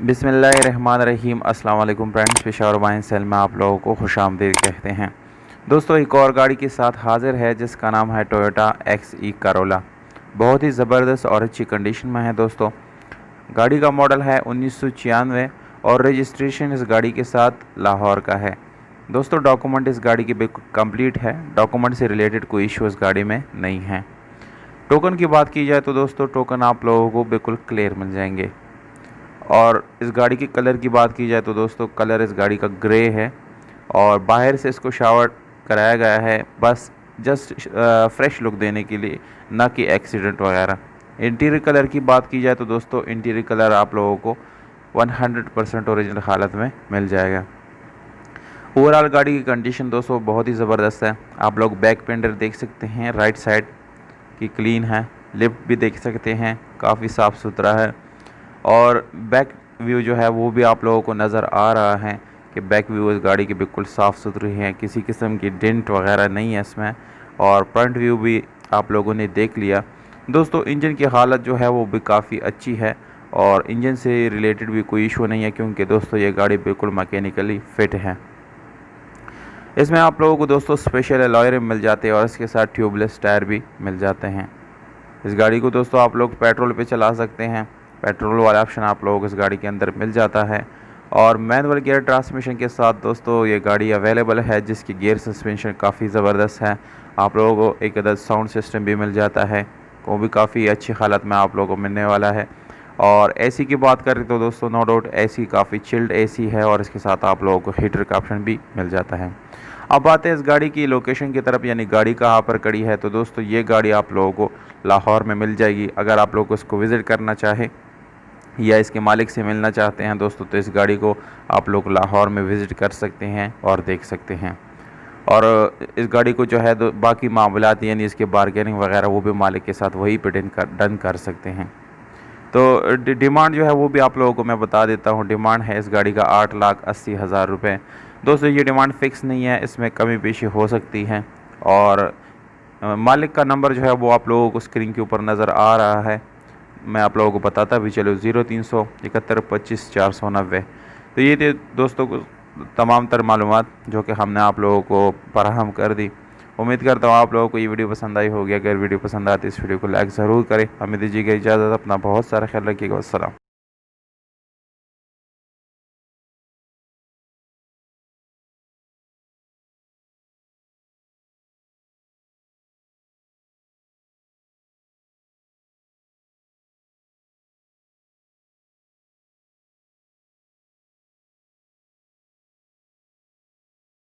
बिस्मिल्लाहिर्रहमानिर्रहीम। अस्सलाम वालेकुम फ्रेंड्स, पेशावर वाइन सेल में आप लोगों को खुशामदीद कहते हैं। दोस्तों, एक और गाड़ी के साथ हाजिर है जिसका नाम है टोयोटा XE करोला। बहुत ही ज़बरदस्त और अच्छी कंडीशन में है। दोस्तों, गाड़ी का मॉडल है 1996 और रजिस्ट्रेशन इस गाड़ी के साथ लाहौर का है। दोस्तों, डॉक्यूमेंट इस गाड़ी के बिल्कुल कंप्लीट है। डॉक्यूमेंट से रिलेटेड कोई इशू इस गाड़ी में नहीं है। टोकन की बात की जाए तो दोस्तों, टोकन आप लोगों को बिल्कुल क्लियर मिल जाएंगे। और इस गाड़ी की कलर की बात की जाए तो दोस्तों, कलर इस गाड़ी का ग्रे है और बाहर से इसको शावर कराया गया है बस जस्ट फ्रेश लुक देने के लिए, ना कि एक्सीडेंट वगैरह। इंटीरियर कलर की बात की जाए तो दोस्तों, इंटीरियर कलर आप लोगों को 100% ओरिजिनल हालत में मिल जाएगा। ओवरऑल गाड़ी की कंडीशन दोस्तों बहुत ही ज़बरदस्त है। आप लोग बैक पेंडर देख सकते हैं, राइट साइड की क्लीन है। लिफ्ट भी देख सकते हैं, काफ़ी साफ़ सुथरा है। और बैक व्यू जो है वो भी आप लोगों को नज़र आ रहा है कि बैक व्यू इस गाड़ी की बिल्कुल साफ़ सुथरी है, किसी किस्म की डेंट वगैरह नहीं है इसमें। और फ्रंट व्यू भी आप लोगों ने देख लिया। दोस्तों, इंजन की हालत जो है वो भी काफ़ी अच्छी है और इंजन से रिलेटेड भी कोई इशू नहीं है, क्योंकि दोस्तों ये गाड़ी बिल्कुल मैकेनिकली फ़िट है। इसमें आप लोगों को दोस्तों स्पेशल अलॉय रिम मिल जाते हैं और इसके साथ ट्यूबलेस टायर भी मिल जाते हैं। इस गाड़ी को दोस्तों आप लोग पेट्रोल पे चला सकते हैं। पेट्रोल वाला ऑप्शन आप लोगों को इस गाड़ी के अंदर मिल जाता है और मैनुअल गियर ट्रांसमिशन के साथ दोस्तों ये गाड़ी अवेलेबल है, जिसकी गियर सस्पेंशन काफ़ी ज़बरदस्त है। आप लोगों को एक अदद साउंड सिस्टम भी मिल जाता है, वो भी काफ़ी अच्छी हालत में आप लोगों को मिलने वाला है। और एसी की बात करें तो दोस्तों नो डाउट एसी काफ़ी चिल्ड एसी है और इसके साथ आप लोगों को हीटर का ऑप्शन भी मिल जाता है। अब बात है इस गाड़ी की लोकेशन की तरफ, यानी गाड़ी कहाँ पर खड़ी है। तो दोस्तों, ये गाड़ी आप लोगों को लाहौर में मिल जाएगी। अगर आप लोग इसको विज़िट करना चाहें या इसके मालिक से मिलना चाहते हैं दोस्तों, तो इस गाड़ी को आप लोग लाहौर में विज़िट कर सकते हैं और देख सकते हैं। और इस गाड़ी को जो है बाकी मामलात यानी इसके बारगेनिंग वगैरह वो भी मालिक के साथ वही पे डन कर सकते हैं। तो डिमांड जो है वो भी आप लोगों को मैं बता देता हूँ। डिमांड है इस गाड़ी का 8,80,000 रुपये। दोस्तों, ये डिमांड फ़िक्स नहीं है, इसमें कमी पेशी हो सकती है। और मालिक का नंबर जो है वो आप लोगों को स्क्रीन के ऊपर नज़र आ रहा है, मैं आप लोगों को बताता भी चलो, 037125 490। तो ये थे दोस्तों को तमाम तर मालूमात जो कि हमने आप लोगों को फराहम कर दी। उम्मीद करता हूँ आप लोगों को ये वीडियो पसंद आई होगी। अगर वीडियो पसंद आती है इस वीडियो को लाइक ज़रूर करें। हमें दीजिएगा इजाज़त, अपना बहुत सारा ख्याल रखिएगा। अस्सलाम।